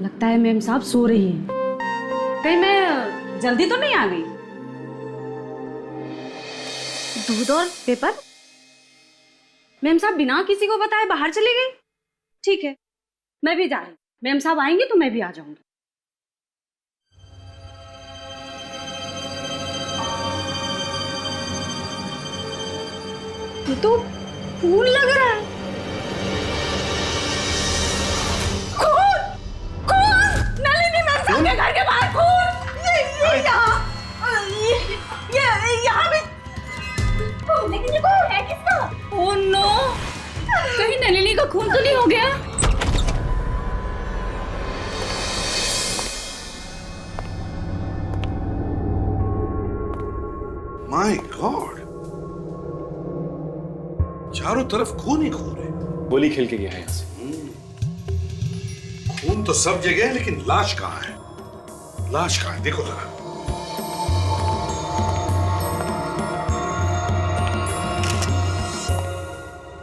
लगता है मैम साहब सो रही है। कहीं मैं जल्दी तो नहीं आ गई? दूध और पेपर? मैम साहब बिना किसी को बताए बाहर चली गई। ठीक है, मैं भी जा रही हूँ। मैम साहब आएंगे तो मैं भी आ जाऊंगी। ये तो खून लग रहा है। खून! खून! नलिनी मैम साहब के घर के बाहर खून! ये यहाँ भी। लेकिन ये खून है किसका? Oh no! कहीं नलिनी का खून तो नहीं हो गया? माय गॉड, चारों तरफ खून ही खून है। गोली खेल के गया है यहाँ से। खून तो सब जगह है, लेकिन लाश कहाँ है? लाश कहाँ है? देखो जरा।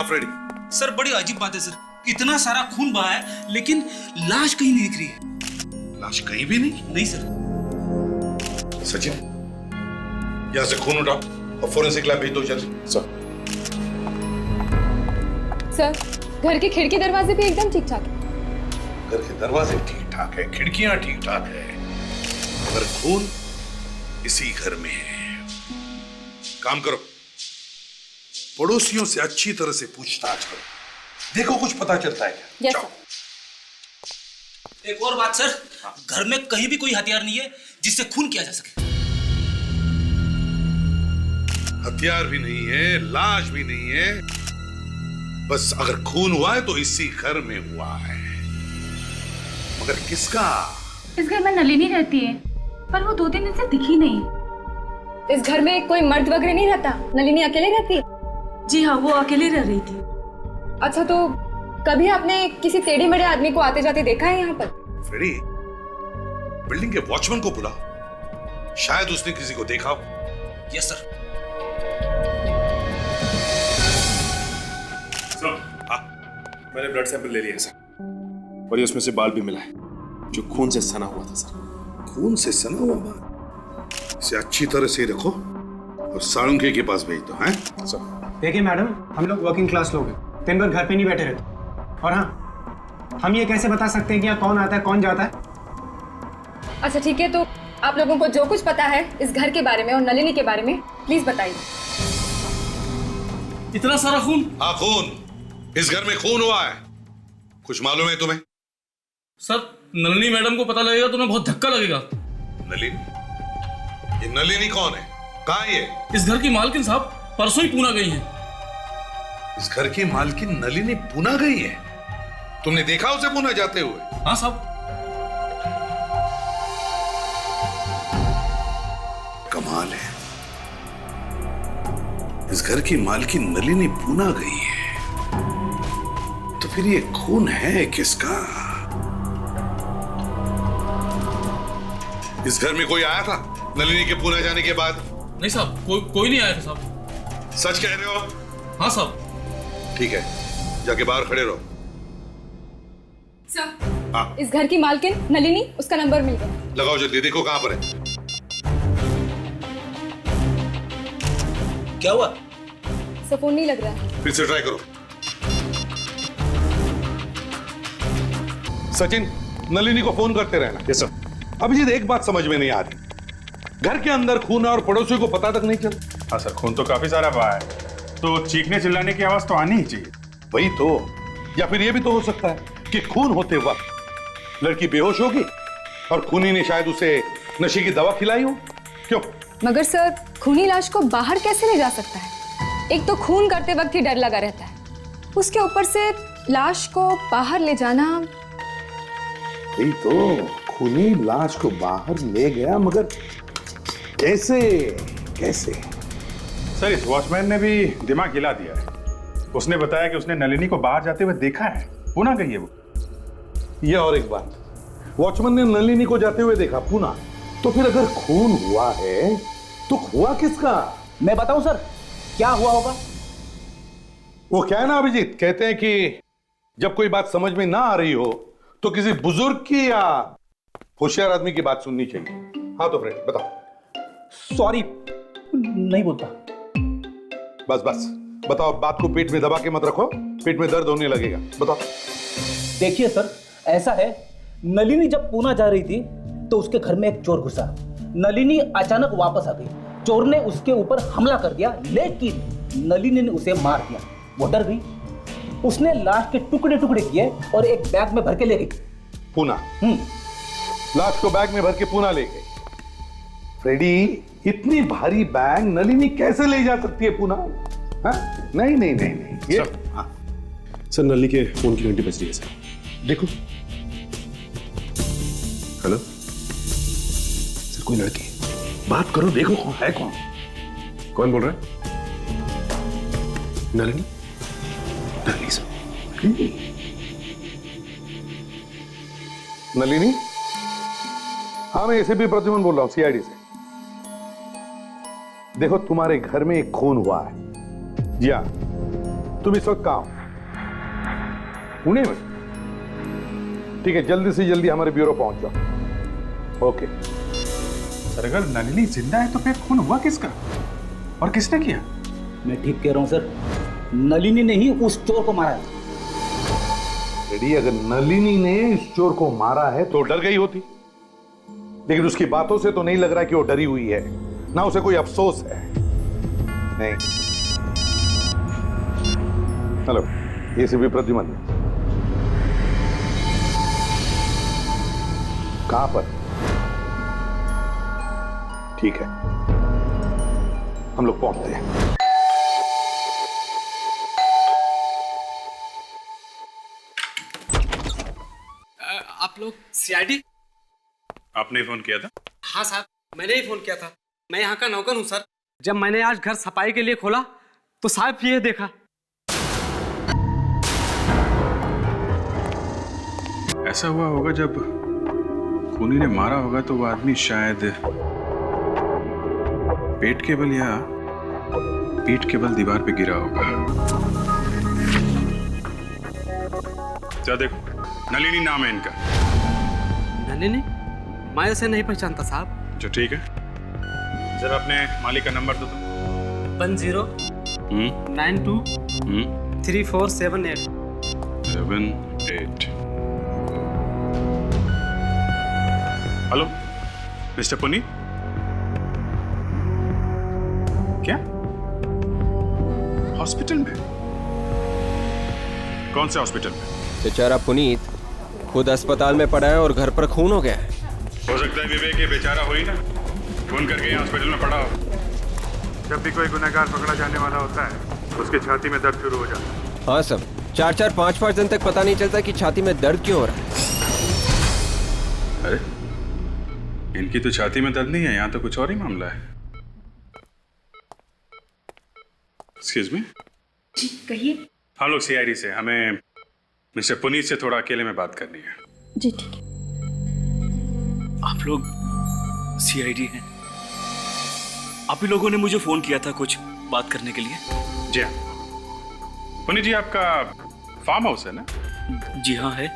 फ्रेडी सर बड़ी अजीब बात है सर, इतना सारा खून बहा है लेकिन लाश कहीं नहीं दिख रही है। लाश कहीं भी नहीं? नहीं सर। सचिन, यहां से खून उठाओ और फोरेंसिक लैब भेज दो जल्दी। सर, घर के खिड़की दरवाजे भी एकदम ठीक ठाक है। घर के दरवाजे ठीक ठाक है, खिड़कियां ठीक ठाक है, मगर खून इसी घर में है। काम करो, पड़ोसियों से अच्छी तरह से पूछताछ करो, देखो कुछ पता चलता है क्या। Yes sir. एक और बात सर, घर में कहीं भी कोई हथियार नहीं है जिससे खून किया जा सके। हथियार भी नहीं है, लाश भी नहीं है, बस अगर खून हुआ है तो इसी घर में हुआ है। मगर किसका? इस घर में नलिनी रहती है, पर वो 2 दिन से दिखी नहीं। इस घर में कोई मर्द वगैरह नहीं रहता? नलिनी अकेले रहती है? जी हाँ, वो अकेले रह रही थी। अच्छा, तो कभी आपने किसी टेढ़े मेढ़े आदमी को आते जाते देखा है यहाँ पर? फ्रेडी, बिल्डिंग के वॉचमैन को बुलाओ, शायद उसने किसी को देखा हो। Yes sir. मैंने ब्लड सैंपल ले लिया सर, और ये उसमें से बाल भी मिला है जो खून से सना हुआ था सर। खून से सना हुआ बाल? इसे अच्छी तरह से रखो और साळुंखे के पास भेज दो। हैं सर? देखिए मैडम, हम लोग वर्किंग क्लास लोग हैं, दिन भर घर पे नहीं बैठे रहते। और हाँ, हम ये कैसे बता सकते हैं कि यहाँ कौन आता है कौन जाता है? अच्छा ठीक है, तो आप लोगों को जो कुछ पता है इस घर के बारे में और नलिनी के बारे में प्लीज बताइए। इतना सारा खून? हाँ, खून, इस घर में खून हुआ है। कुछ मालूम है तुम्हें? सर, नलिनी मैडम को पता लगेगा तो उन्हें बहुत धक्का लगेगा। नलिनी? ये नलिनी कौन है? कहाँ है ये? इस घर की मालकिन साहब परसों ही पूना गई हैं। इस घर की मालकिन नलिनी पूना गई है? तुमने देखा उसे पूना जाते हुए? हाँ साहब। कमाल है, इस घर की मालकिन नलिनी पूना गई है, तो फिर ये खून है किसका? इस घर में कोई आया था नलिनी के पूना जाने के बाद? नहीं साहब, कोई नहीं आया था साहब। सच कह रहे हो? हाँ साहब। ठीक है, जाके बाहर खड़े रहो। सर, हाँ, इस घर की मालकिन नलिनी, उसका नंबर मिल गया। लगाओ जल्दी, देखो कहां पर है। क्या हुआ? सर, फोन नहीं लग रहा है। फिर से ट्राई करो। सचिन, नलिनी को फोन करते रहना। Yes sir. अभिजीत, एक बात समझ में नहीं आ रही, घर के अंदर खून है और पड़ोसियों को पता तक नहीं चल। हाँ सर, खून तो काफी सारा बहा है, तो चीखने चिल्लाने की आवाज तो आनी ही चाहिए। वही तो, या फिर यह भी तो हो सकता है कि खून होते वक्त लड़की बेहोश होगी और खूनी ने शायद उसे नशे की दवा खिलाई हो। क्यों? मगर सर, खूनी लाश को बाहर कैसे ले जा सकता है? एक तो खून करते वक्त ही डर लगा रहता है, उसके ऊपर से लाश को बाहर ले जाना। वही तो, खूनी लाश को बाहर ले गया, मगर कैसे? कैसे? सर, इस वॉचमैन ने भी दिमाग हिला दिया है। उसने बताया कि उसने नलिनी को बाहर जाते हुए देखा है, पूना गई है वो। यह और एक बात, वॉचमैन ने नलिनी को जाते हुए देखा पूना, तो फिर अगर खून हुआ है तो हुआ किसका? मैं बताऊं सर क्या हुआ होगा? वो क्या है ना अभिजीत, कहते हैं कि जब कोई बात समझ में ना आ रही हो तो किसी बुजुर्ग की या होशियार आदमी की बात सुननी चाहिए। हाँ तो फ्रेंड बताओ। सॉरी, नहीं बोलता। बस बस बताओ, बात को पेट में दबा के मत रखो, पेट में दर्द होने लगेगा। बताओ। देखिए सर, ऐसा है, नलिनी जब पूना जा रही थी तो उसके घर में एक चोर घुसा। नलिनी अचानक वापस आ गई। चोर ने उसके ऊपर हमला कर दिया, लेकिन नलिनी ने उसे मार दिया। वो डर गई, उसने लाश के टुकड़े टुकड़े किए और एक बैग में भर के ले गई पूना। लाश को बैग में भर के पूना ले गए। फ्रेडी, इतनी भारी बैग नलिनी कैसे ले जा सकती है पूना? हाँ? नहीं नहीं नहीं नहीं ये हाँ। सर नलिनी के फोन की घंटी बज रही है सर। देखो। हेलो सर, कोई लड़की बात करो, देखो कौन है। कौन बोल रहा है? नलिनी? नलिनी सर। नलिनी? हाँ मैं एसीपी प्रद्युमन बोल रहा हूं, सीआईडी से। देखो तुम्हारे घर में एक खून हुआ है। जी हाँ, तुम इस वक्त कहां हो? पुणे में? ठीक है, जल्दी से जल्दी हमारे ब्यूरो पहुंच जाओ। ओके। सर अगर नलिनी जिंदा है तो फिर खून हुआ किसका और किसने किया? मैं ठीक कह रहा हूं सर, नलिनी ने ही उस चोर को मारा है। रेडी, अगर नलिनी ने इस चोर को मारा है तो डर गई होती, लेकिन उसकी बातों से तो नहीं लग रहा कि वो डरी हुई है, ना उसे कोई अफसोस है। नहीं। Hello, ACP Pradyuman. कहां पर? ठीक है, हम लोग पहुंचते हैं। आप लोग सीआईडी? आपने फोन किया था? हाँ साहब, मैंने ही फोन किया था। मैं यहाँ का नौकर हूँ सर। जब मैंने आज घर सफाई के लिए खोला तो साहब ये देखा। ऐसा हुआ होगा जब खूनी ने मारा होगा तो वो आदमी शायद पेट के बल या पीठ के बल दीवार पे गिरा होगा। क्या देखो, नलिनी नाम है इनका। नलिनी? मैं इसे नहीं पहचानता साहब। जो ठीक है, जरा अपने मालिक का नंबर दो तो। 10923478 78। Hello mister Puneet? क्या हॉस्पिटल में? कौन से हॉस्पिटल में? बेचारा पुनीत खुद अस्पताल में पड़ा है और घर पर खून हो गया है। हो सकता है विवेक ये बेचारा हो ही ना, खून करके यहाँ हॉस्पिटल में पड़ा हो। जब भी कोई गुनहगार पकड़ा जाने वाला होता है उसकी छाती में दर्द शुरू हो जाता है। हाँ सब 4-4, 5-5 दिन तक पता नहीं चलता कि छाती में दर्द क्यों हो रहा है। अरे इनकी तो छाती में दर्द नहीं है, यहाँ तो कुछ और ही मामला है। Excuse me. जी कहिए। हम लोग सीआईडी से, हमें मिस्टर पुनीत से थोड़ा अकेले में बात करनी है। जी ठीक है। आप लोग सीआईडी हैं? आप ही लोगों ने मुझे फोन किया था कुछ बात करने के लिए? जी हाँ। पुनीत जी, आपका फार्म हाउस है ना? जी हाँ है।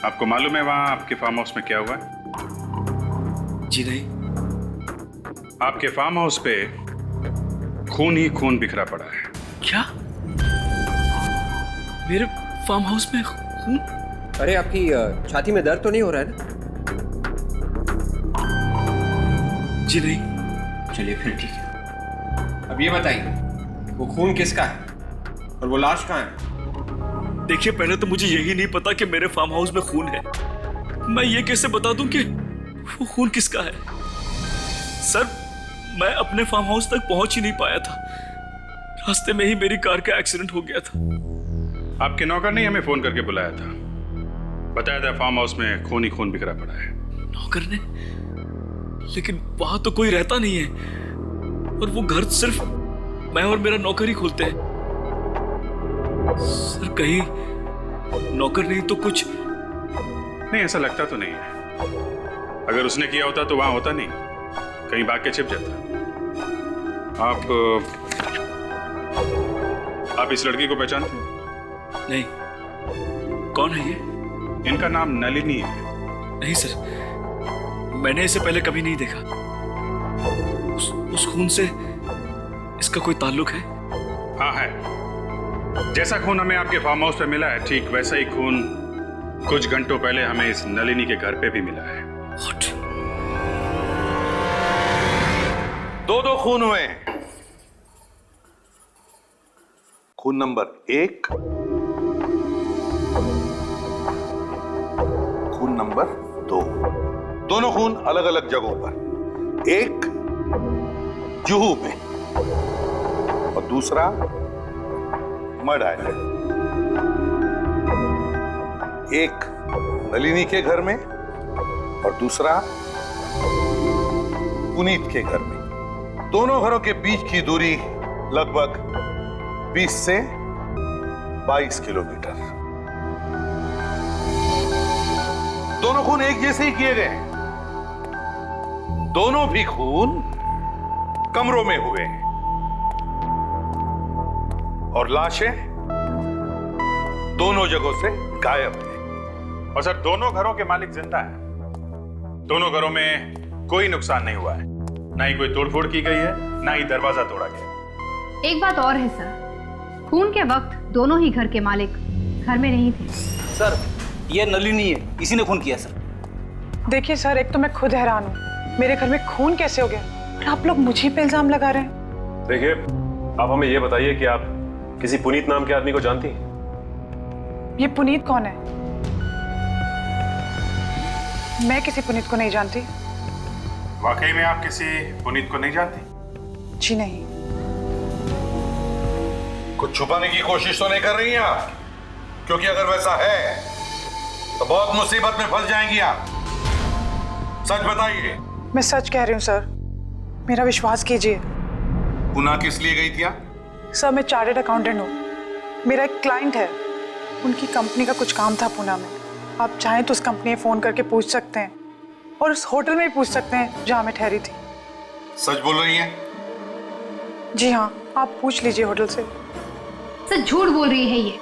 आपको मालूम है वहाँ आपके फार्म हाउस में क्या हुआ है? जी नहीं। आपके फार्म हाउस पे खून ही खून बिखरा पड़ा है। क्या? मेरे फार्म हाउस में खून? अरे आपकी छाती में दर्द तो नहीं हो रहा है ना? जी नहीं। चलिए फिर ठीक है। अब ये बताइए वो खून किसका है और वो लाश कहाँ है? देखिए, पहले तो मुझे यही नहीं पता कि मेरे फार्म हाउस में खून है। मैं ये कैसे बता दूं कि वो खून किसका है? सर, मैं अपने फार्म हाउस तक पहुंच ही नहीं पाया था। रास्ते में ही मेरी कार का एक्सीडेंट हो गया था। आपके नौकर ने हमें फोन करके बुलाया था, बताया था फार्म हाउस में खून ही खून बिखरा पड़ा है। नौकर ने? लेकिन वहां तो कोई रहता नहीं है और वो घर सिर्फ मैं और मेरा नौकर ही खोलते हैं। सर, कहीं नौकर नहीं तो कुछ? नहीं, ऐसा लगता तो नहीं है। अगर उसने किया होता तो वहां होता नहीं, कहीं भाग के छिप जाता। आप इस लड़की को पहचानते हैं? नहीं। कौन है ये? इनका नाम नलिनी है। नहीं सर, मैंने इसे पहले कभी नहीं देखा। उस खून से इसका कोई ताल्लुक है? हाँ है। जैसा खून हमें आपके फार्म हाउस पे मिला है, ठीक वैसा ही खून कुछ घंटों पहले हमें इस नलिनी के घर पे भी मिला है। What? दो खून हुए हैं। खून नंबर 1, खून नंबर 2। दोनों खून अलग अलग जगहों पर, एक जुहू में और दूसरा मड आइलैंड। एक नलिनी के घर में और दूसरा पुनीत के घर में। दोनों घरों के बीच की दूरी लगभग 20 से 22 किलोमीटर। दोनों खून एक जैसे ही किए गए। दोनों भी खून कमरों में हुए हैं और लाशें दोनों जगहों से गायब हैं। और सर, दोनों घरों के मालिक जिंदा हैं। दोनों घरों में कोई नुकसान नहीं हुआ है, ना ही कोई तोड़फोड़ की गई है, ना ही दरवाजा तोड़ा गया। एक बात और है सर, खून के वक्त दोनों ही घर के मालिक घर में नहीं थे। सर, ये नलिनी है, इसी ने खून किया सर। देखिए सर, एक तो मैं खुद हैरान हूँ, मेरे घर में खून कैसे हो गया और आप लोग मुझे पे इल्जाम लगा रहे हैं। देखिए, आप हमें ये बताइए कि आप किसी पुनीत नाम के आदमी को जानती हैं? ये पुनीत कौन है? मैं किसी पुनीत को नहीं जानती। वाकई में आप किसी पुनीत को नहीं जानती? जी नहीं। कुछ छुपाने की कोशिश तो नहीं कर रही हैं आप? क्योंकि अगर वैसा है तो बहुत मुसीबत में फंस जाएंगी आप। सच बताइए। मैं सच कह रही हूँ सर, मेरा विश्वास कीजिए। पुणे किस लिए गई थी आप? सर, मैं चार्टर्ड अकाउंटेंट हूँ। मेरा एक क्लाइंट है, उनकी कंपनी का कुछ काम था पुणे में। आप चाहें तो उस कंपनी में फोन करके पूछ सकते हैं और उस होटल में भी पूछ सकते हैं जहाँ मैं ठहरी थी। सच बोल रही हैं? जी हाँ, आप पूछ लीजिए होटल से। सर झूठ बोल रही है ये।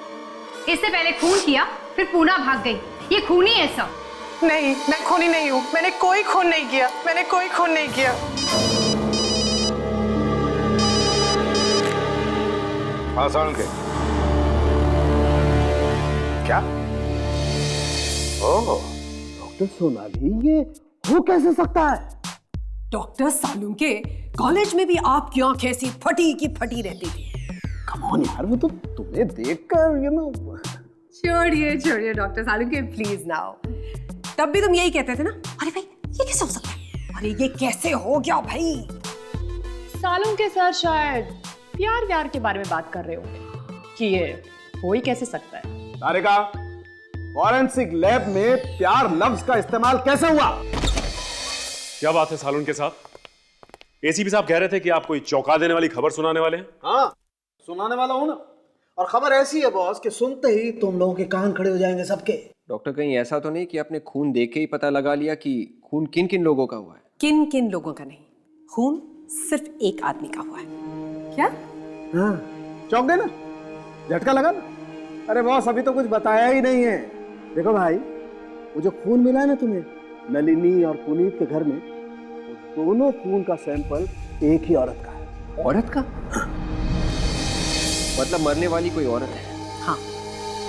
इससे पहले खून किया, फिर पुणे भाग गई। ये खूनी है सब। नहीं, मैं खूनी नहीं हूँ। मैंने कोई खून नहीं किया। मैंने कोई खून नहीं किया। हाँ सालुंके। क्या? ओह, डॉक्टर सोनाली, ये हो कैसे सकता है? डॉक्टर सालुंके, कॉलेज में भी आपकी आंखें ऐसी फटी की फटी रहती थी। कम ऑन यार, वो तो तुम्हें देखकर छोड़िए डॉक्टर सालुंके, प्लीज नाउ। तब भी तुम यही कहते थे ना, अरे भाई ये कैसे हो सकता है, अरे ये कैसे हो गया भाई। सालुंके सर शायद प्यार व्यार के बारे में बात कर रहे होंगे कि ये हो ही कैसे सकता है। तारिका, फॉरेंसिक लैब में प्यार लफ्ज का इस्तेमाल कैसे हुआ? क्या बात है सालुंके साहब? एसीपी साहब कह रहे थे कि आप कोई चौंका देने वाली खबर सुनाने वाले हैं। हाँ, सुनाने वाला हूं ना। और खबर ऐसी है बॉस कि सुनते ही तुम लोगों के कान खड़े हो जाएंगे सबके। डॉक्टर, कहीं ऐसा तो नहीं कि आपने खून देख के ही पता लगा लिया कि खून किन किन लोगों का हुआ है? किन किन लोगों का नहीं, खून सिर्फ एक आदमी का हुआ है। क्या? हाँ, चौंक गए ना? झटका लगा ना? अरे बॉस, अभी तो कुछ बताया ही नहीं है। देखो भाई, वो जो खून मिला है ना तुम्हें नलिनी और पुनीत के घर में, वो दोनों खून का सैंपल एक ही औरत का है। औरत का? मतलब मरने वाली कोई औरत है? हाँ।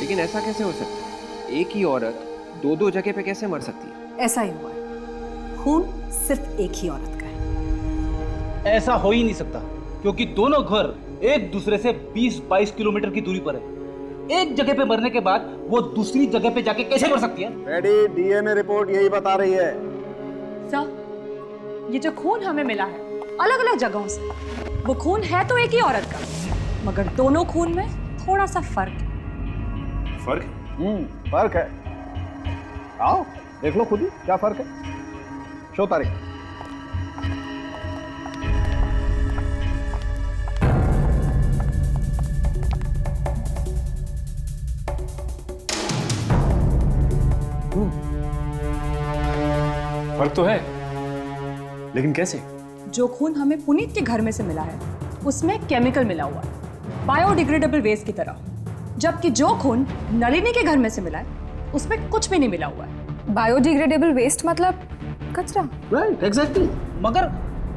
लेकिन ऐसा कैसे हो सकता है? एक ही औरत दो जगह पे कैसे मर सकती है? ऐसा ही हुआ है, खून सिर्फ एक ही औरत का है। ऐसा हो ही नहीं सकता, क्योंकि दोनों घर एक दूसरे से 20-22 किलोमीटर की दूरी पर है। एक जगह पे मरने के बाद वो दूसरी जगह पे जाके कैसे मर सकती है? रेडी, डीएनए रिपोर्ट यही बता रही है। सर, ये जो खून हमें मिला है अलग अलग जगहों से, वो खून है तो एक ही औरत का, मगर दोनों खून में थोड़ा सा फर्क है। फर्क? फर्क है। आओ देख लो खुद ही क्या फर्क है। शो तारीख। फर्क तो है, लेकिन कैसे? जो खून हमें पुनीत के घर में से मिला है उसमें केमिकल मिला हुआ है, बायोडिग्रेडेबल वेस्ट की तरह, जबकि जो खून नलिनी के घर में से मिला है उसमें कुछ भी नहीं मिला हुआ है। बायोडिग्रेडेबल वेस्ट मतलब कचरा। Right, exactly. मगर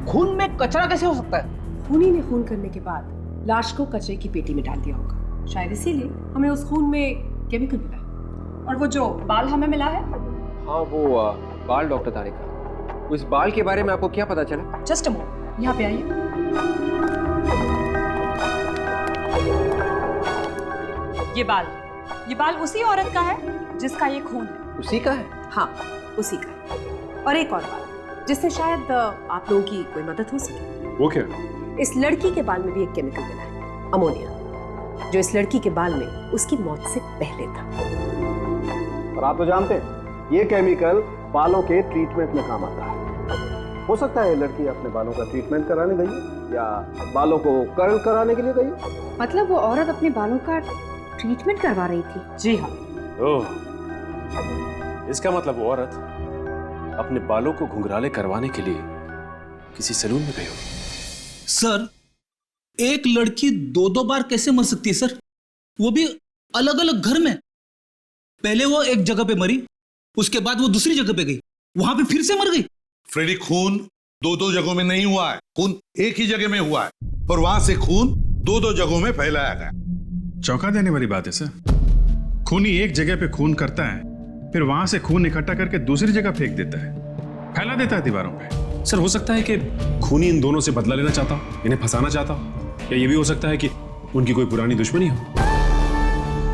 खून में कचरा कैसे हो सकता है? खूनी ने खून करने के बाद लाश को कचरे की पेटी में डाल दिया होगा, शायद इसीलिए हमें उस खून में केमिकल मिला। और वो जो बाल हमें मिला है, हाँ वो बाल डॉक्टर तारिका, उस बाल के बारे में आपको क्या पता चला? जस्ट अ मोमेंट, यहाँ पे आइए। ये बाल उसी औरत का है जिसका ये खून है। उसी का है? हाँ, उसी का है। और एक और बात जिससे शायद आप लोगों की कोई मदद हो सके। वो क्या? इस लड़की के बाल में भी एक केमिकल मिला है, अमोनिया, जो इस लड़की के बाल में उसकी मौत से पहले था। और आप तो जानते हैं ये केमिकल बालों के ट्रीटमेंट में काम आता है। हो सकता है लड़की अपने बालों का ट्रीटमेंट कराने गई है या बालों को कर्ल कराने के लिए गई है। मतलब वो औरत अपने बालों का ट्रीटमेंट करवा रही थी? जी हाँ। ओह, इसका मतलब वो औरत अपने बालों को घुंघराले करवाने के लिए किसी सैलून में गई होगी। सर, एक लड़की दो दो बार कैसे मर सकती है सर? वो भी अलग अलग घर में। पहले वो एक जगह पे मरी, उसके बाद वो दूसरी जगह पे गई, वहां पे फिर से मर गई। फ्रेडी, खून दो दो जगहों में नहीं हुआ है, खून एक ही जगह में हुआ है और वहां से खून दो दो जगहों में फैलाया गया। चौंका देने वाली बात है सर। खूनी एक जगह पे खून करता है, फिर वहां से खून इकट्ठा करके दूसरी जगह फेंक देता है, फैला देता है दीवारों पे। सर, हो सकता है कि खूनी इन दोनों से बदला लेना चाहता हो, इन्हें फंसाना चाहता हो, या ये भी हो सकता है कि उनकी कोई पुरानी दुश्मनी हो।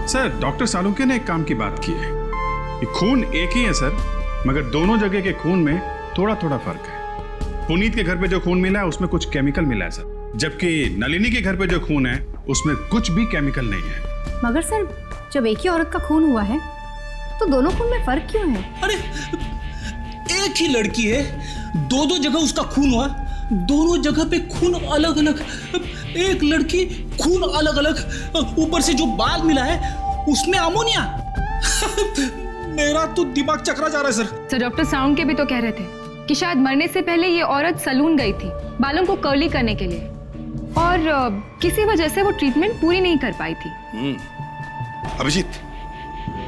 सर, डॉक्टर सालुंके ने एक काम की बात की है। ये खून एक ही है सर, मगर दोनों जगह के खून में थोड़ा थोड़ा फर्क है। पुनीत के घर पे जो खून मिला है उसमें कुछ केमिकल मिला है सर, जबकि नलिनी के घर पे जो खून है उसमें कुछ भी केमिकल नहीं है। मगर सर, जब एक ही औरत का खून हुआ है तो दोनों खून में फर्क क्यों है? अरे एक ही लड़की है, दो दो जगह उसका खून हुआ, दोनों जगह पे खून अलग अलग। एक लड़की, खून अलग अलग, ऊपर से जो बाल मिला है उसमें अमोनिया। मेरा तो दिमाग चकरा जा रहा है सर। तो डॉक्टर साउंड के भी तो कह रहे थे कि शायद मरने से पहले ये औरत सैलून गई थी बालों को कर्ली करने के लिए, और किसी वजह से वो ट्रीटमेंट पूरी नहीं कर पाई थी। अभिजीत,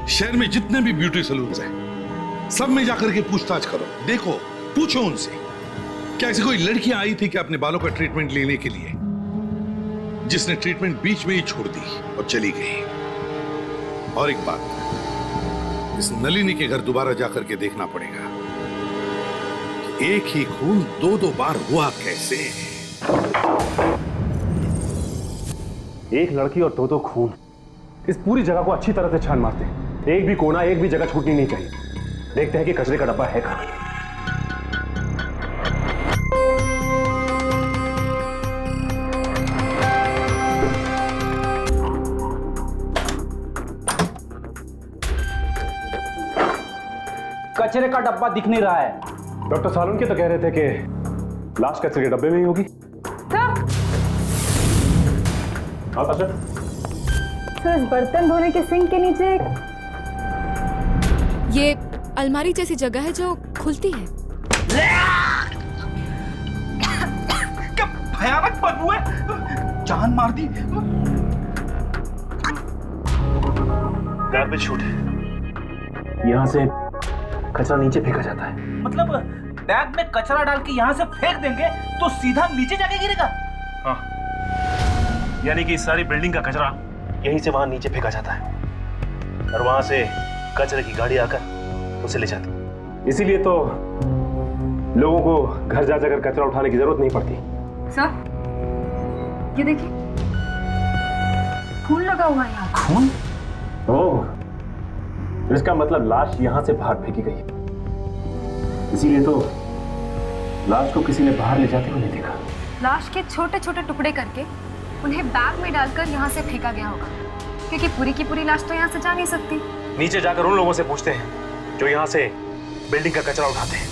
शहर में जितने भी ब्यूटी सैलून्स हैं, सब में जाकर के पूछताछ करो, देखो, पूछो उनसे क्या ऐसी कोई लड़की आई थी क्या अपने बालों का ट्रीटमेंट लेने के लिए, जिसने ट्रीटमेंट बीच में ही छोड़ दी और चली गई। और एक बात, इस नलिनी के घर दोबारा जाकर के देखना पड़ेगा कि एक ही खून दो दो बार हुआ कैसे। एक लड़की और दो दो खून, इस पूरी जगह को अच्छी तरह से छान मारते हैं। एक भी कोना, एक भी जगह छूटनी नहीं चाहिए। देखते हैं कि कचरे का डब्बा है कहां। कचरे का डब्बा दिख नहीं रहा है। डॉक्टर सालुंके तो कह रहे थे कि लाश कचरे के डब्बे में ही होगी। हाँ सर, इस बर्तन धोने के सिंक के नीचे ये अलमारी जैसी जगह है जो खुलती है। क्या भयानक बदबू है, जान मार दी। गार्बेज शूट, यहां से कचरा नीचे फेंका जाता है। मतलब बैग में कचरा डाल के यहाँ से फेंक देंगे तो सीधा नीचे जाके गिरेगा? हाँ, यानी कि सारी बिल्डिंग का कचरा यहीं से वहां नीचे फेंका जाता है और वहां से कचरे की गाड़ी आकर उसे ले जाती है। इसीलिए तो लोगों को घर जा जाकर कचरा उठाने की जरूरत नहीं पड़ती। सर, ये देखिए, खून लगा हुआ है यहाँ। खून? ओह, इसका मतलब लाश यहां से बाहर फेंकी गई, इसीलिए तो लाश को किसी ने बाहर ले जाते हुए नहीं देखा। लाश के छोटे छोटे टुकड़े करके उन्हें बैग में डालकर यहाँ से फेंका गया होगा, क्योंकि पूरी की पूरी लाश तो यहाँ से जा नहीं सकती। नीचे जाकर उन लोगों से पूछते हैं जो यहाँ से बिल्डिंग का कचरा उठाते हैं।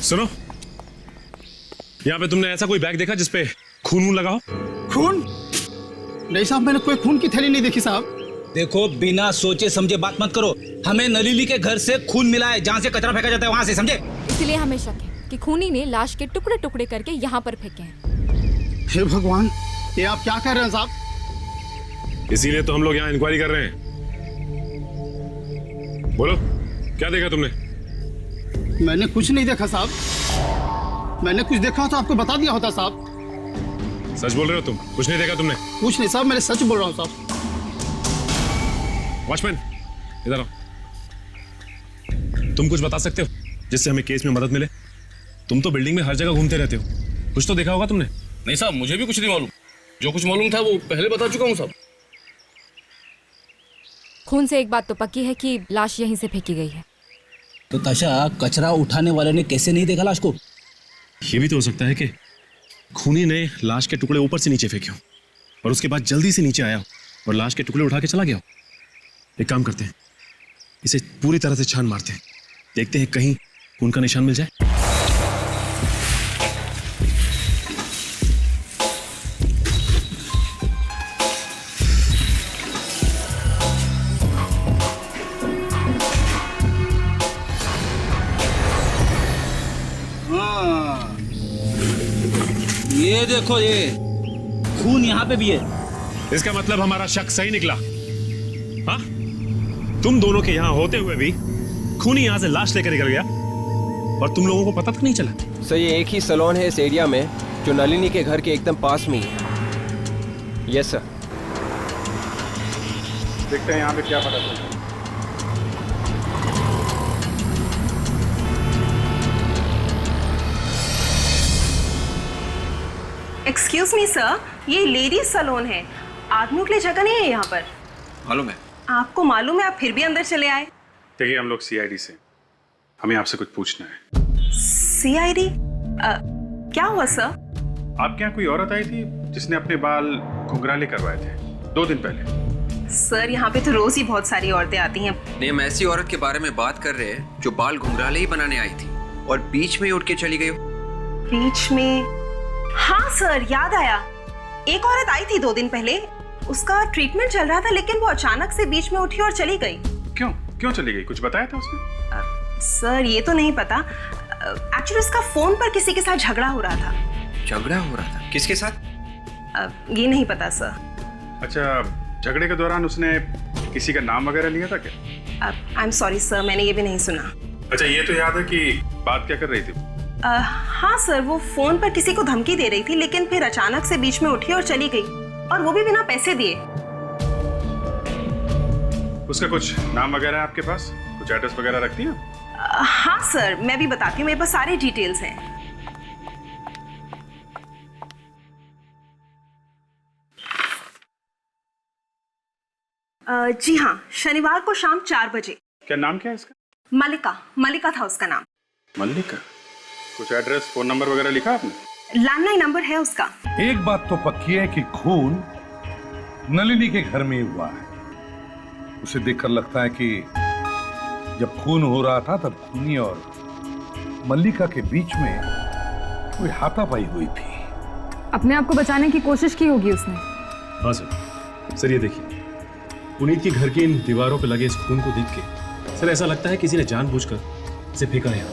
सुनो, यहाँ पे तुमने ऐसा कोई बैग देखा जिसपे खून लगा हो? खून? नहीं साहब, मैंने कोई खून की थैली नहीं देखी साहब। देखो, बिना सोचे समझे बात मत करो। हमें नलिनी के घर से खून मिला है, जहाँ से कचरा फेंका जाता है वहां से, समझे? इसलिए हमें शक है कि खूनी ने लाश के टुकड़े टुकड़े करके यहाँ पर फेंके हैं। हे भगवान, ये आप क्या कह रहे हैं साहब? इसीलिए तो हम लोग यहाँ इंक्वायरी कर रहे हैं। बोलो, क्या देखा तुमने? मैंने कुछ नहीं देखा साहब। मैंने कुछ देखा हो तो आपको बता दिया होता साहब। सच बोल रहे हो तुम? कुछ नहीं देखा तुमने? कुछ नहीं साहब, मैंने सच बोल रहा हूँ साहब। वॉचमैन, इधर आओ। तुम कुछ बता सकते हो जिससे हमें केस में मदद मिले? तुम तो बिल्डिंग में हर जगह घूमते रहते हो, कुछ तो देखा होगा तुमने। नहीं साहब, मुझे भी कुछ नहीं मालूम। जो कुछ मालूम था वो पहले बता चुका हूँ साहब। खून से एक बात तो पक्की है कि लाश यहीं से फेंकी गई है। तो ताशा, कचरा उठाने वाले ने कैसे नहीं देखा लाश को? ये भी तो हो सकता है कि खूनी ने लाश के टुकड़े ऊपर से नीचे फेंके हो और उसके बाद जल्दी से नीचे आया हो और लाश के टुकड़े उठा के चला गया हो। एक काम करते हैं, इसे पूरी तरह से छान मारते हैं, देखते हैं कहीं खून का निशान मिल जाए। ये देखो, ये खून यहाँ पे भी है। इसका मतलब हमारा शक सही निकला। हाँ, तुम दोनों के यहाँ होते हुए भी खूनी यहाँ से लाश लेकर निकल गया और तुम लोगों को पता तक नहीं चला। सर, ये एक ही सैलून है इस एरिया में जो नलिनी के घर के एकदम पास में ही है। Yes sir. देखते हैं यहाँ पे क्या पता चलता है। एक्सक्यूज मी सर, ये लेडीज सैलून है, आदमियों के लिए जगह नहीं है यहाँ पर। मालूम है। आपको मालूम है, आप फिर भी अंदर चले आए। देखिए, हम लोग सीआईडी से, हमें आपसे कुछ पूछना है। सीआईडी? क्या हुआ सर? आपके यहाँ कोई औरत आई थी जिसने अपने बाल घुंघराले करवाए थे 2 दिन पहले। सर, यहाँ पे तो रोज ही बहुत सारी औरतें आती हैं। नहीं, हम ऐसी औरत के बारे में बात कर रहे हैं जो बाल घुंघराले ही बनाने आई थी और बीच में ही उठ के चली गई। बीच में? हाँ सर, याद आया। एक औरत आई थी 2 दिन पहले, उसका ट्रीटमेंट चल रहा था, लेकिन वो अचानक से बीच में उठी और चली गई। क्यों चली गई? कुछ बताया था उसने? सर, ये तो नहीं पता। एक्चुअली उसका फोन पर किसी के साथ झगड़ा हो रहा था। झगड़ा हो रहा था? किसके साथ? ये नहीं पता सर। अच्छा, झगड़े के दौरान उसने किसी का नाम वगैरह लिया था क्या? आई एम सॉरी सर, मैंने ये भी नहीं सुना। अच्छा, ये तो याद है कि बात क्या कर रही थी? हाँ सर, वो फोन पर किसी को धमकी दे रही थी, लेकिन फिर अचानक से बीच में उठी और चली गई, और वो भी बिना पैसे दिए। उसका कुछ नाम वगैरह है आपके पास? कुछ एड्रेस वगैरह रखती है? हाँ सर, मैं भी बताती हूँ, मेरे पास सारे डिटेल्स हैं। जी हाँ, शनिवार को शाम 4 बजे। क्या नाम क्या है इसका? मलिका था उसका नाम। मल्लिका? कुछ एड्रेस, फोन नंबर वगैरह लिखा आपने? लैंडलाइन नंबर है उसका। एक बात तो पक्की है कि खून नलिनी के घर में ही हुआ है। उसे देखकर लगता है कि जब खून हो रहा था तब खूनी और मल्लिका के बीच में कोई हाथापाई हुई थी। अपने आप को बचाने की कोशिश की होगी उसने। हाँ सर, ये देखिए, पुनीत के घर की इन दीवारों पर लगे इस खून को देख के सर ऐसा लगता है किसी ने जानबूझकर इसे फेंका है यहाँ।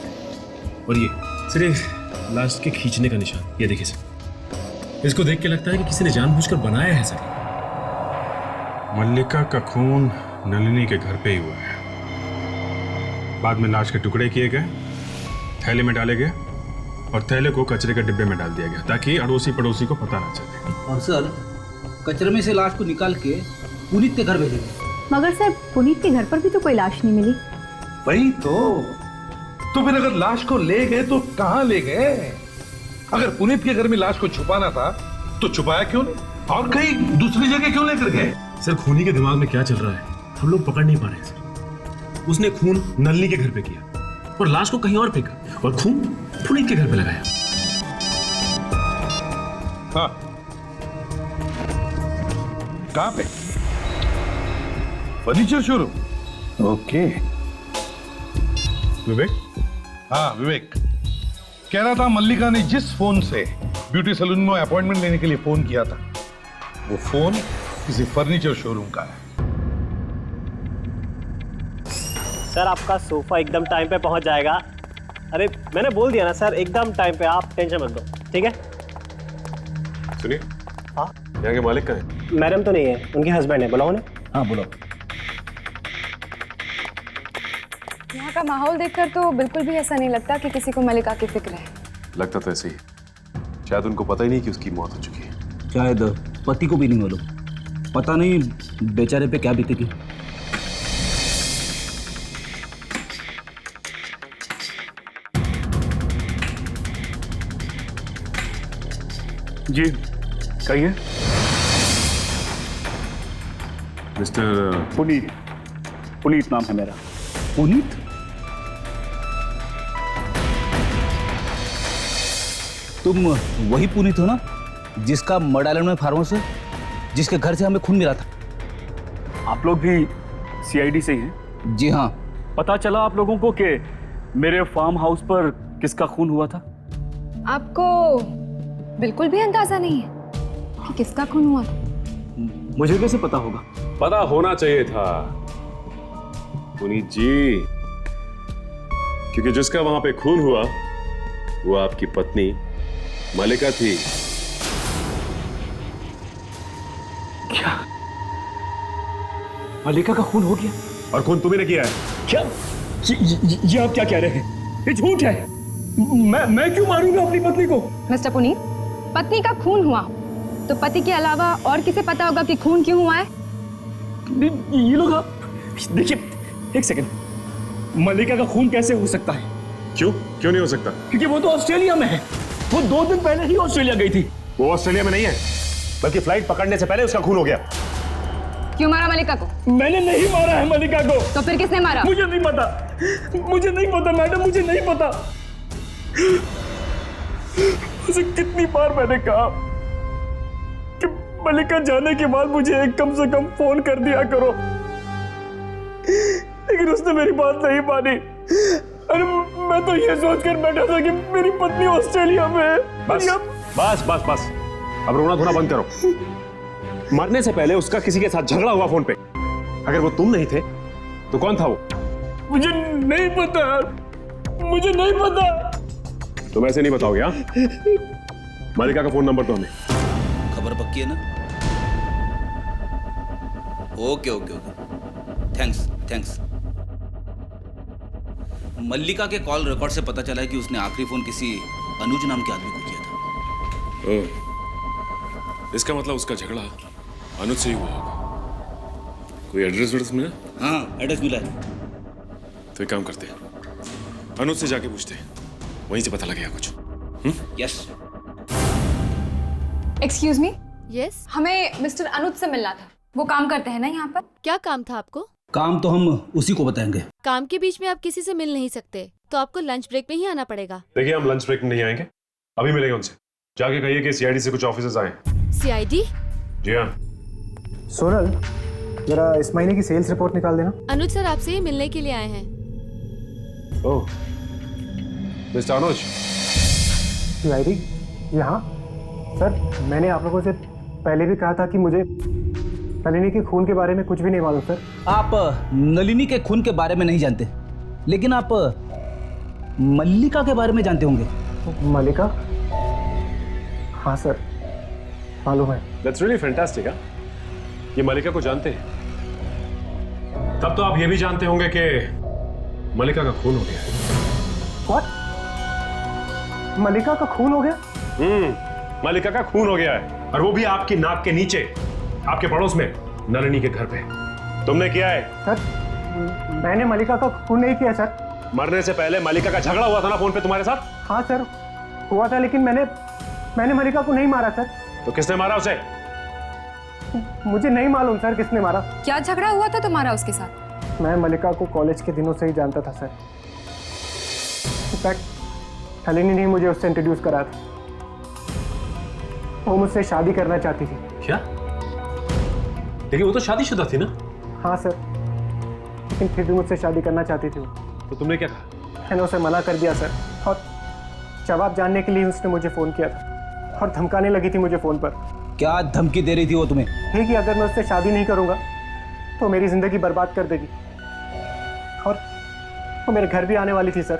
और ये सर, ये लाश के खींचने का निशान, ये देखिए सर, इसको देख के लगता है कि किसी ने जानबूझकर बनाया है सर। मल्लिका का खून नलिनी के घर पे ही हुआ है। बाद में लाश के टुकड़े किए गए, थैले में डाले गए और थैले को कचरे के डिब्बे में डाल दिया गया ताकि अड़ोसी पड़ोसी को पता ना चले। और सर, कचरे में से लाश को निकाल के पुनीत के घर भेजे गए। मगर सर, पुनीत के घर पर भी तो कोई लाश नहीं मिली। वही तो फिर अगर लाश को ले गए तो कहां ले गए? अगर पुनीत के घर में लाश को छुपाना था तो छुपाया क्यों नहीं, और कहीं दूसरी जगह क्यों लेकर गए? सर, खूनी के दिमाग में क्या चल रहा है हम लोग पकड़ नहीं पा रहे हैं सर। उसने खून नलिनी के घर पे किया और लाश को कहीं और फेंका और खून पुनीत के घर पे लगाया। हाँ, कहां पे? Furniture showroom. ओके। विवेक? हाँ, विवेक कह रहा था मल्लिका ने जिस फोन से ब्यूटी सैलून में अपॉइंटमेंट लेने के लिए फोन किया था, वो फोन किसी फर्नीचर शोरूम का है। सर आपका सोफा एकदम टाइम पे पहुंच जाएगा। अरे मैंने बोल दिया ना सर, एकदम टाइम पे, आप टेंशन मत दो, ठीक है? सुनिए, हाँ यहाँ के मालिक कहाँ है? मैडम तो नहीं है, उनके हस्बैंड है। बुलाओ ना। हाँ बुलाओ। यहाँ का माहौल देखकर तो बिल्कुल भी ऐसा नहीं लगता कि किसी को मलिका की फिक्र है। लगता तो ऐसे ही, शायद उनको पता ही नहीं कि उसकी मौत हो चुकी है। शायद पति को भी नहीं मालूम, पता नहीं बेचारे पे क्या बीतेगी। जी कहिए। मिस्टर पुनीत, पुनीत नाम है मेरा। पुनीत? तुम वही पुनीत हो ना जिसका मड आइलैंड में फार्म हाउस है, जिसके घर से हमें खून मिला था? आप लोग भी सीआईडी से ही हैं? जी हाँ। पता चला आप लोगों को कि मेरे फार्म हाउस पर किसका खून हुआ था? आपको बिल्कुल भी अंदाजा नहीं है कि किसका खून हुआ था? मुझे कैसे पता होगा? पता होना चाहिए था पुनीत जी, क्योंकि जिसका वहां पे खून हुआ वो आपकी पत्नी मलिका थी। क्या मलिका का खून हो गया? और खून तुम्ही किया है? क्या ये आप क्या कह रहे हैं? ये झूठ है। मैं क्यों मारूंगा अपनी पत्नी को? मिस्टर पुनीत, पत्नी का खून हुआ तो पति के अलावा और किसे पता होगा कि खून क्यों हुआ है? ये लोग देखिए, एक सेकंड, मलिका का खून कैसे हो सकता है? क्यों नहीं हो सकता? क्योंकि वो तो ऑस्ट्रेलिया में है। वो 2 दिन पहले ही ऑस्ट्रेलिया गई थी। वो ऑस्ट्रेलिया में नहीं है, बल्कि फ्लाइट पकड़ने से पहले उसका खून हो गया। क्यों मारा मलिका को? मैंने नहीं मारा है मलिका को। तो फिर किसने मारा? मुझे नहीं पता, मुझे नहीं पता मैडम, मुझे नहीं पता। उसे कितनी बार मैंने कहा कि मलिका जाने के बाद मुझे कम से कम फोन कर दिया करो, लेकिन उसने मेरी बात नहीं मानी। अरे मैं तो ये सोचकर बैठा था कि मेरी पत्नी ऑस्ट्रेलिया में है। बस बस बस बस, अब रोना धोना बंद करो। मरने से पहले उसका किसी के साथ झगड़ा हुआ फोन पे। अगर वो तुम नहीं थे तो कौन था वो? मुझे नहीं पता, मुझे नहीं पता। तुम ऐसे नहीं बताओगे? हाँ, मलिका का फोन नंबर तो हमें। खबर पक्की है ना? Okay okay okay, thanks thanks. Mallika के कॉल रिकॉर्ड से पता चला है कि उसने आखिरी फोन किसी अनुज नाम के आदमी को किया था। ओह, इसका मतलब उसका झगड़ा अनुज से ही हुआ होगा। कोई एड्रेस मिला? हाँ एड्रेस मिला है। तो एक काम करते हैं, अनुज से जाके पूछते हैं, वहीं से पता लगेगा कुछ। यस। Excuse me. यस। हमें मिस्टर अनुज से मिलना था। वो काम करते हैं ना यहाँ पर? क्या काम था आपको? काम तो हम उसी को बताएंगे। काम के बीच में आप किसी से मिल नहीं सकते, तो आपको लंच ब्रेक में ही आना पड़ेगा। देखिए, हम लंच ब्रेक में नहीं आएंगे, अभी मिलेंगे उनसे। जाके कहिए कि सीआईडी से कुछ ऑफिसर्स आए। सीआईडी? जी हाँ। सोनल, जरा इस महीने की सेल्स रिपोर्ट निकाल देना। अनुज सर आपसे ही मिलने के लिए आए हैं। ओह, मिस्टर अनुज। सीआईडी यहाँ? सर, मैंने आप लोगों से पहले भी कहा था कि मुझे नलिनी के खून के बारे में कुछ भी नहीं मालूम सर। आप नलिनी के खून के बारे में नहीं जानते, लेकिन आप मल्लिका के बारे में जानते होंगे। मल्लिका? हाँ सर, मालूम है। That's really fantastic, हाँ? ये मल्लिका को जानते हैं? तब तो आप ये भी जानते होंगे कि मल्लिका का खून हो गया है। What? मल्लिका का खून हो गया? मल्लिका का खून हो गया है, और वो भी आपकी नाक के नीचे, आपके पड़ोस में, नलिनी के घर पे। तुमने किया है? सर, मैंने मल्लिका का खून नहीं किया सर। मरने से पहले मल्लिका का झगड़ा हुआ था ना फोन पे तुम्हारे साथ? हाँ सर, हुआ था, लेकिन मैंने मल्लिका को नहीं मारा सर। तो किसने मारा उसे? मुझे नहीं मालूम सर किसने मारा। क्या झगड़ा हुआ था तुम्हारा उसके साथ? मैं मल्लिका को कॉलेज के दिनों से ही जानता था सर। इनफैक्ट नलिनी ने मुझे उससे इंट्रोड्यूस कराया था। वो मुझसे शादी करना चाहती थी। क्या? लेकिन वो तो शादीशुदा थी ना? हाँ सर, लेकिन फिर भी मुझसे शादी करना चाहती थी वो। तो तुमने क्या कहा? मैंने उसे मना कर दिया सर, और जवाब जानने के लिए उसने मुझे फ़ोन किया था और धमकाने लगी थी मुझे फ़ोन पर। क्या धमकी दे रही थी वो तुम्हें? है कि अगर मैं उससे शादी नहीं करूंगा तो मेरी ज़िंदगी बर्बाद कर देगी, और वो मेरे घर भी आने वाली थी सर।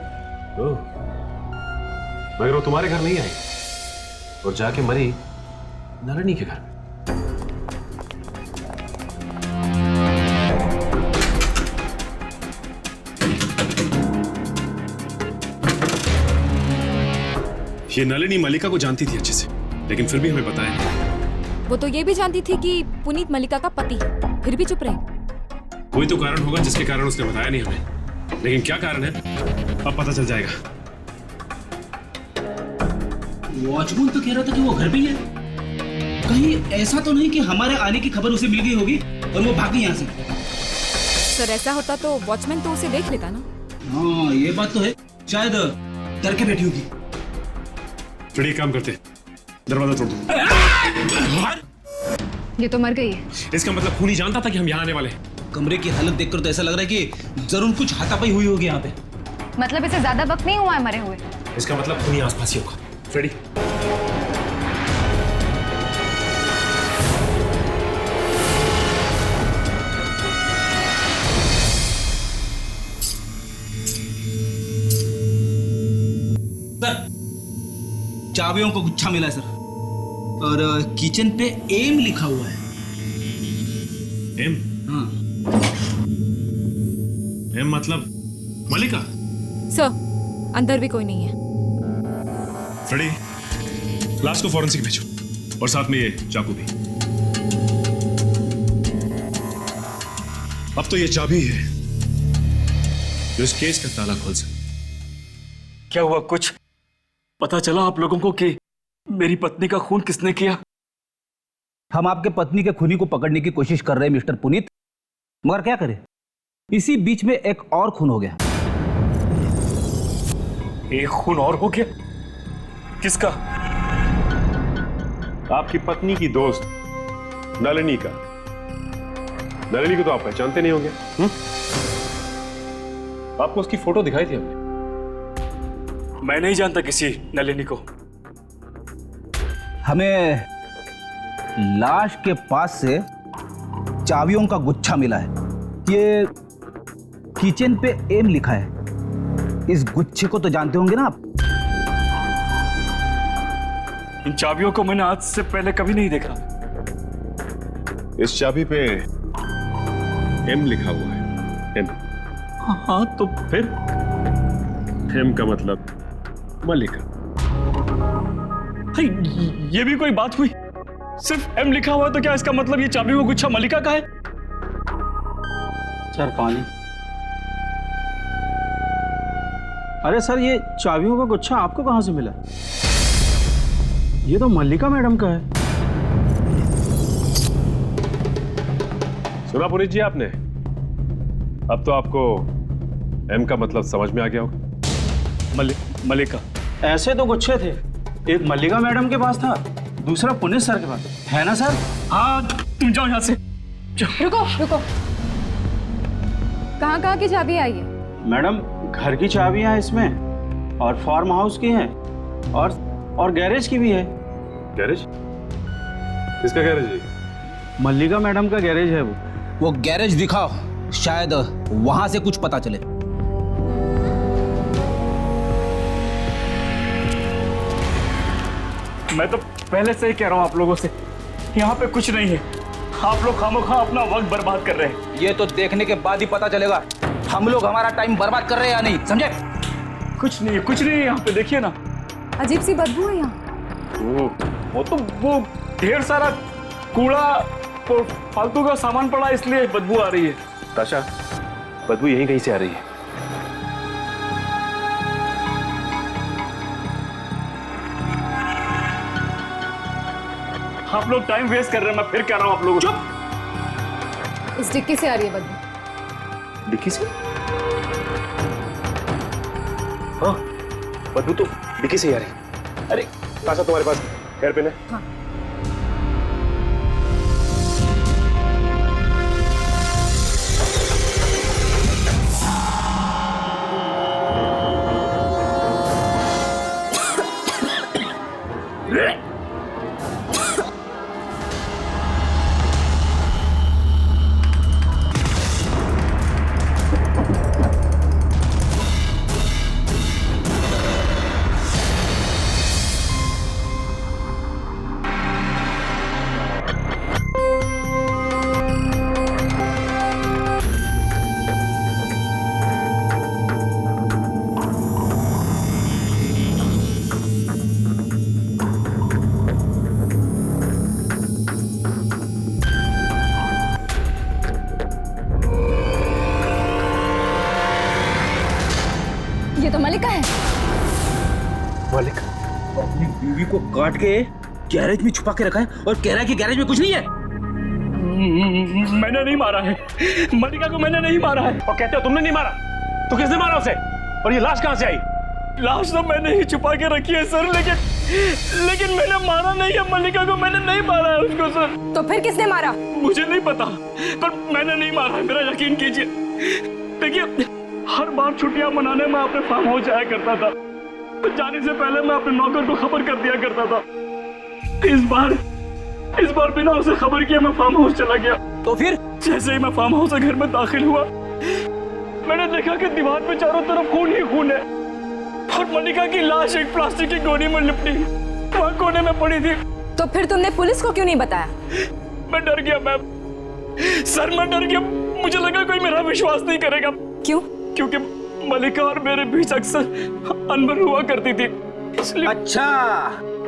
मगर वो तुम्हारे घर नहीं आई और जाके मरी नलिनी के घर में। ये नलिनी मलिका को जानती थी अच्छे से, लेकिन फिर भी हमें बताया नहीं। वो तो ये भी जानती थी कि पुनीत मलिका का पति है, फिर भी चुप रही। कोई तो कारण होगा जिसके कारण उसने बताया नहीं हमें, लेकिन क्या कारण है अब पता चल जाएगा। वॉचमैन तो कह रहा था कि वो घर पे ही है। कहीं ऐसा तो नहीं कि हमारे आने की खबर उसे मिल गई होगी और वो भागी यहाँ से। सर ऐसा होता तो वॉचमैन तो उसे देख लेता ना। हाँ ये बात तो है, शायद डर के बैठी होगी। फिर एक काम करते, दरवाजा तोड़ दो। ये तो मर गई है। इसका मतलब खूनी जानता था कि हम यहाँ आने वाले हैं। कमरे की हालत देखकर तो ऐसा लग रहा है कि जरूर कुछ हाथापाई हुई होगी यहाँ पे। मतलब इसे ज्यादा वक्त नहीं हुआ है मरे हुए। इसका मतलब खूनी आसपास ही होगा। फ्रेडी, सर चाबियों को गुच्छा मिला है सर, और किचन पे एम लिखा हुआ है। एम? हाँ। एम मतलब मलिका? सर अंदर भी कोई नहीं है। फ्रेडी, लाश को फॉरेंसिक भेजो और साथ में ये चाकू भी। अब तो ये चाबी है जो इस केस का ताला खोल सकती। क्या हुआ, कुछ पता चला आप लोगों को कि मेरी पत्नी का खून किसने किया? हम आपके पत्नी के खूनी को पकड़ने की कोशिश कर रहे हैं मिस्टर पुनीत, मगर क्या करें, इसी बीच में एक और खून हो गया। एक खून और हो गया? किसका? आपकी पत्नी की दोस्त नलिनी का। नलिनी को तो आप पहचानते नहीं होंगे। आपको उसकी फोटो दिखाई थी हमने। मैं नहीं जानता किसी नलिनी को। हमें लाश के पास से चाबियों का गुच्छा मिला है। ये किचन पे एम लिखा है। इस गुच्छे को तो जानते होंगे ना आप? इन चाबियों को मैंने आज से पहले कभी नहीं देखा। इस चाबी पे एम लिखा हुआ है। एम? हाँ तो फिर? एम का मतलब मलिका। ये भी कोई बात हुई? सिर्फ एम लिखा हुआ है तो क्या इसका मतलब ये चाबी का गुच्छा मलिका का है? सर पानी। अरे सर, ये चाबियों का गुच्छा आपको कहां से मिला? ये तो मल्लिका मैडम का है। सुना पुनीत जी आपने? अब तो आपको एम का मतलब समझ में आ गया होगा। मलिका? ऐसे तो गुच्छे थे, एक मल्लिका मैडम के पास था, दूसरा पुनीत सर के पास है ना सर? हाँ, तुम जाओ यहाँ से। रुको रुको, कहाँ की चाबी आई है? मैडम घर की चाबियां इसमें, और फार्म हाउस की है, और गैरेज की भी है। गैरेज? किसका गैरेज है? मल्लिका मैडम का गैरेज है वो गैरेज दिखाओ, शायद वहां से कुछ पता चले। मैं तो पहले से ही कह रहा हूं आप लोगों से, यहाँ पे कुछ नहीं है। आप लोग खामोखा अपना वक्त बर्बाद कर रहे हैं। ये तो देखने के बाद ही पता चलेगा हम लोग हमारा टाइम बर्बाद कर रहे हैं या नहीं, समझे? कुछ नहीं है यहाँ पे, देखिए ना। अजीब सी बदबू है यहाँ। वो ढेर सारा कूड़ा और फालतू का सामान पड़ा, इसलिए बदबू आ रही है। ताशा, बदबू यहीं कहीं से आ रही है। आप लोग टाइम वेस्ट कर रहे हैं, मैं फिर कह रहा हूं आप लोगों। चुप! इस डिक्की से आ रही है बदबू। डिक्की से? हाँ, बदबू तो डिक्की से ही आ रही है। अरे ताशा, तुम्हारे पास हेयर पिन है? हाँ। अपनी बीवी को काट के गैरेज में छुपा के रखा है और कह रहा है कि गैरेज में कुछ नहीं है। मैंने नहीं मारा है मल्लिका को, मैंने नहीं मारा है। और कहते हो तुमने नहीं मारा, तो किसने मारा उसे? और ये लाश कहां से आई? लाश तो मैंने ही छुपा के रखी है सर, लेकिन मैंने मारा नहीं है मल्लिका को, मैंने नहीं मारा है उसको सर। तो फिर किसने मारा? मुझे नहीं पता, पर मैंने नहीं मारा है, मेरा यकीन कीजिए। देखिए, हर बार छुट्टियां मनाने में अपने फार्म हाउस जाया करता था, तो जाने से पहले मैं अपने नौकर को खबर कर दिया करता था। इस बार बिना उसे खबर किए मैं फार्म हाउस चला गया। तो फिर जैसे ही मैं फार्म हाउस से घर में दाखिल हुआ, मैंने देखा कि दीवार पे चारों तरफ खून ही खून है और मल्लिका की लाश एक प्लास्टिक की गोनी में लिपटी वहां कोने में पड़ी थी। तो फिर तुमने पुलिस को क्यों नहीं बताया? मैं डर गया मैम, सर मैं डर गया। मुझे लगा कोई मेरा विश्वास नहीं करेगा। क्यों? क्योंकि मल्लिका और मेरे बीच अक्सर अनबन हुआ करती थी, इसलिए। अच्छा,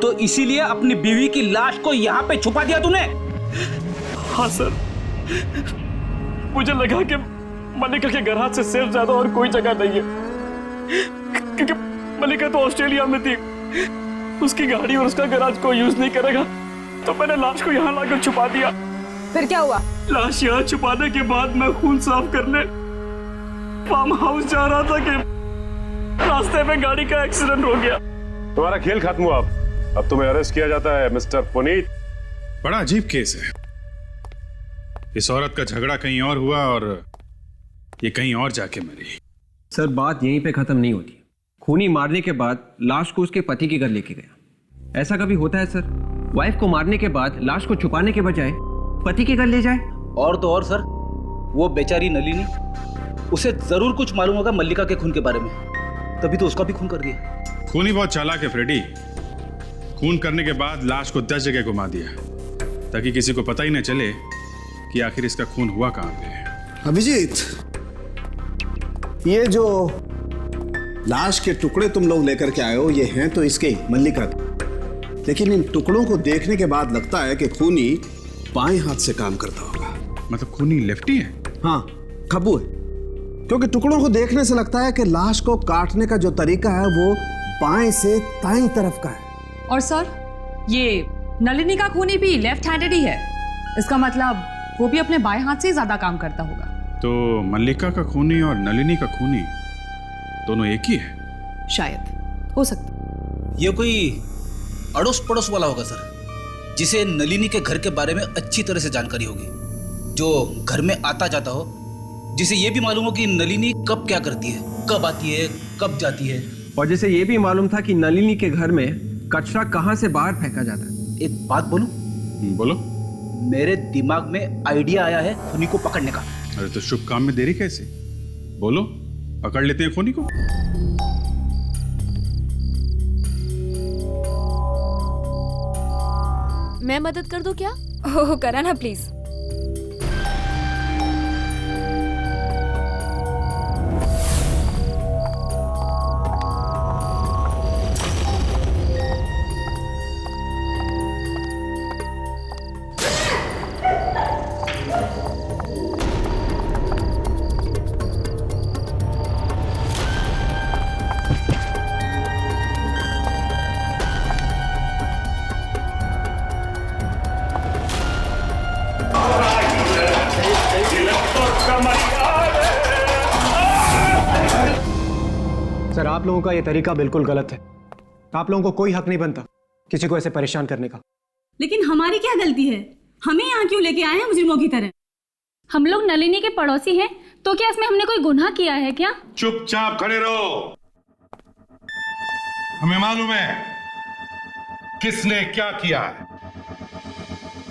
तो इसीलिए अपनी बीवी की लाश को यहाँ पे छुपा दिया तूने? हाँ सर, मुझे लगा कि मल्लिका के गराज से सिर्फ ज्यादा और कोई जगह नहीं है, क्योंकि मल्लिका तो ऑस्ट्रेलिया में थी, उसकी गाड़ी और उसका गराज कोई यूज नहीं करेगा, तो मैंने लाश को यहाँ लाकर छुपा दिया। फिर क्या हुआ? लाश यहाँ छुपाने के बाद मैं खून साफ करने फार्म हाउस जा रहा था कि रास्ते में गाड़ी का एक्सीडेंट हो गया। तुम्हारा खेल खत्म हुआ, अब तुम्हें अरेस्ट किया जाता है मिस्टर पुनीत। बड़ा अजीब केस है। इस औरत का झगड़ा कहीं और हुआ और ये कहीं और जाके मरी। सर बात यहीं पे खत्म नहीं होती। खूनी मारने के बाद लाश को उसके पति के घर लेके गया। ऐसा कभी होता है सर? वाइफ को मारने के बाद लाश को छुपाने के बजाय पति के घर ले जाए। और तो और सर, वो बेचारी नलिनी, उसे जरूर कुछ मालूम होगा मल्लिका के खून के बारे में, तभी तो उसका भी खून कर दिया। खूनी बहुत चालाक है फ्रेडी। खून करने के बाद लाश को 10 जगह घुमा दिया ताकि किसी को पता ही न चले कि आखिर इसका खून हुआ कहां पे। अभिजीत, ये जो लाश के टुकड़े तुम लोग लेकर के आए हो, ये हैं तो इसके मल्लिका के, लेकिन इन टुकड़ों को देखने के बाद लगता है कि खूनी बाएं हाथ से काम करता होगा। मतलब खूनी लेफ्टी है? हाँ, खब्बू है, क्योंकि टुकड़ों को देखने से लगता है कि लाश को काटने का जो तरीका है वो बाएं से दाईं तरफ का है। और सर, ये नलिनी का खूनी भी लेफ्ट हैंडेड ही है, इसका मतलब वो भी अपने बाएं हाथ से ही ज्यादा काम करता होगा। तो मल्लिका का खूनी और नलिनी का खूनी दोनों एक ही है? शायद, हो सकता। ये कोई अड़ोस पड़ोस वाला होगा सर, जिसे नलिनी के घर के बारे में अच्छी तरह से जानकारी होगी, जो घर में आता जाता हो, जिसे ये भी मालूम हो कि नलिनी कब क्या करती है, कब आती है, कब जाती है, और जिसे ये भी मालूम था कि नलिनी के घर में कचरा कहां से बाहर फेंका जाता है। एक बात बोलूं? बोलो। मेरे दिमाग में आइडिया आया है खूनी को पकड़ने का। अरे तो शुभ काम में देरी कैसे? बोलो, पकड़ लेते हैं खूनी को। मैं मदद कर दूं क्या? ओह करा ना प्लीज। सर, आप लोगों का ये तरीका बिल्कुल गलत है। आप लोगों को कोई हक नहीं बनता किसी को ऐसे परेशान करने का। लेकिन हमारी क्या गलती है? हमें यहाँ क्यों लेके आए हैं मुजरिमों की तरह? हम लोग नलिनी के पड़ोसी हैं, तो क्या इसमें हमने कोई गुनाह किया है क्या? चुपचाप खड़े रहो। हमें मालूम है किसने क्या किया है।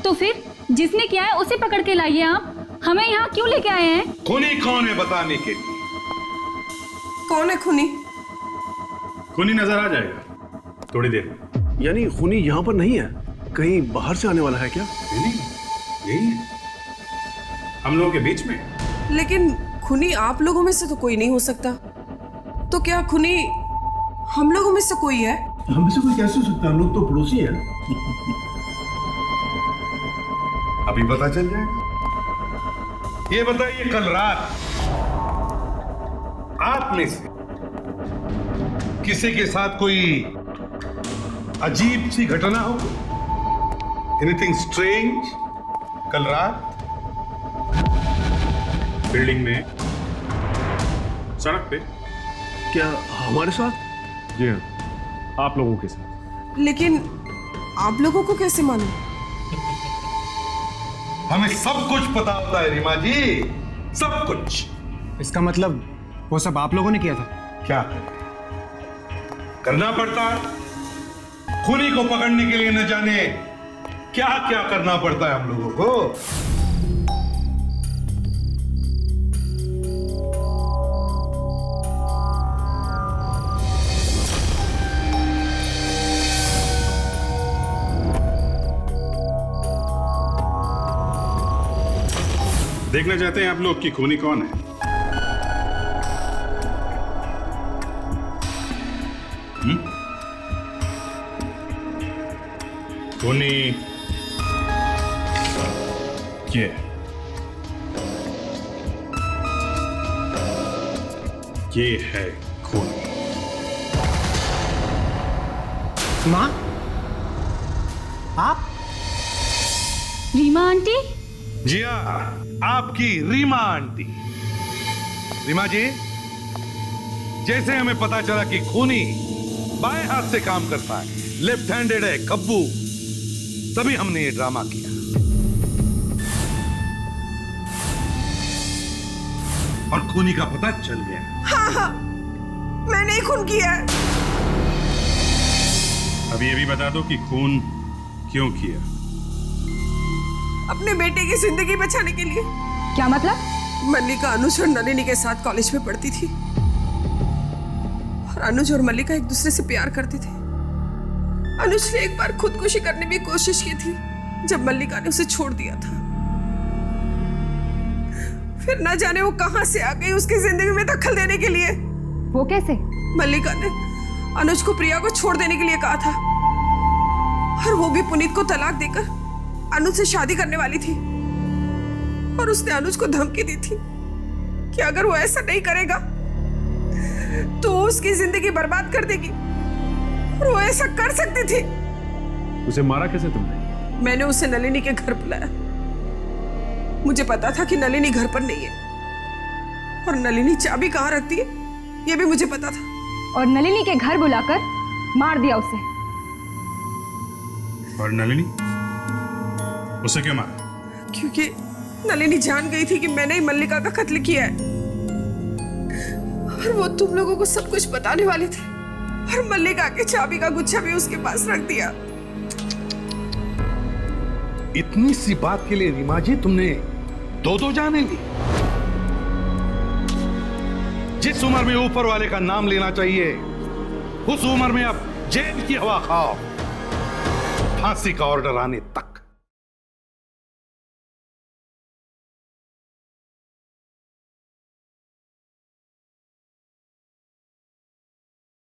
तो फिर जिसने किया है उसे पकड़ के लाइए। आप हमें यहाँ क्यों लेके आए हैं? खूनी कौन है बताने के लिए। कौन है खूनी? खूनी नजर आ जाएगा थोड़ी देर में। यानी खूनी यहाँ पर नहीं है, कहीं बाहर से आने वाला है क्या? नहीं, यही है हम लोगों के बीच में। लेकिन खूनी आप लोगों में से तो कोई नहीं हो सकता। तो क्या खूनी हम लोगों में से कोई है? हम में से कोई कैसे हो सकता है? हम लोग तो पड़ोसी हैं। अभी पता चल जाएगा। ये बताइए, कल रात आप में से किसी के साथ कोई अजीब सी घटना हो? Anything strange? कल रात बिल्डिंग में, सड़क पे। क्या हमारे साथ? जी हाँ, आप लोगों के साथ। लेकिन आप लोगों को कैसे मालूम? हमें सब कुछ पता होता है रीमा जी, सब कुछ। इसका मतलब वो सब आप लोगों ने किया था? क्या करना पड़ता है? खूनी को पकड़ने के लिए न जाने क्या क्या करना पड़ता है हम लोगों को। देखना चाहते हैं आप लोग कि खूनी कौन है? खूनी ये है खूनी। माँ, आप? रीमा आंटी? जी हाँ, आपकी रीमा आंटी। रीमा जी, जैसे हमें पता चला कि खूनी बाएं हाथ से काम करता है, लेफ्ट हैंडेड है, कब्बू, तभी हमने ये ड्रामा किया। और खूनी का पता चल गया। हाँ हाँ, मैंने ही खून किया है। अब ये भी बता दो कि खून क्यों किया? अपने बेटे की जिंदगी बचाने के लिए। क्या मतलब? मल्लिका अनुज और नलिनी के साथ कॉलेज में पढ़ती थी और अनुज और मल्लिका एक दूसरे से प्यार करते थे। अनुज ने एक बार खुदकुशी करने की कोशिश की थी जब मल्लिका ने उसे छोड़ दिया था। फिर न जाने वो कहां से आ गई उसकी जिंदगी में दखल देने के लिए। वो कैसे? मल्लिका ने अनुज को प्रिया को छोड़ देने के लिए कहा था और वो भी पुनीत को तलाक देकर अनुज से शादी करने वाली थी। और उसने अनुज को धमकी दी थी कि अगर वो ऐसा नहीं करेगा तो वो उसकी जिंदगी बर्बाद कर देगी। और वो ऐसा कर सकती थी। उसे मारा कैसे तुमने? मैंने उसे नलिनी के घर बुलाया। मुझे पता था कि नलिनी घर पर नहीं है और नलिनी चाबी कहाँ रखती है ये भी मुझे पता था। और नलिनी के घर बुलाकर मार दिया उसे। और नलिनी, उसे क्यों मारा? क्योंकि नलिनी जान गई थी कि मैंने ही मल्लिका का कत्ल किया है और वो तुम लोगों को सब कुछ बताने वाली थी। और मल्लिका के चाबी का गुच्छा भी उसके पास रख दिया। इतनी सी बात के लिए रीमा जी तुमने दो जाने ली? जिस उम्र में ऊपर वाले का नाम लेना चाहिए उस उम्र में अब जेल की हवा खाओ, फांसी का ऑर्डर आने तक।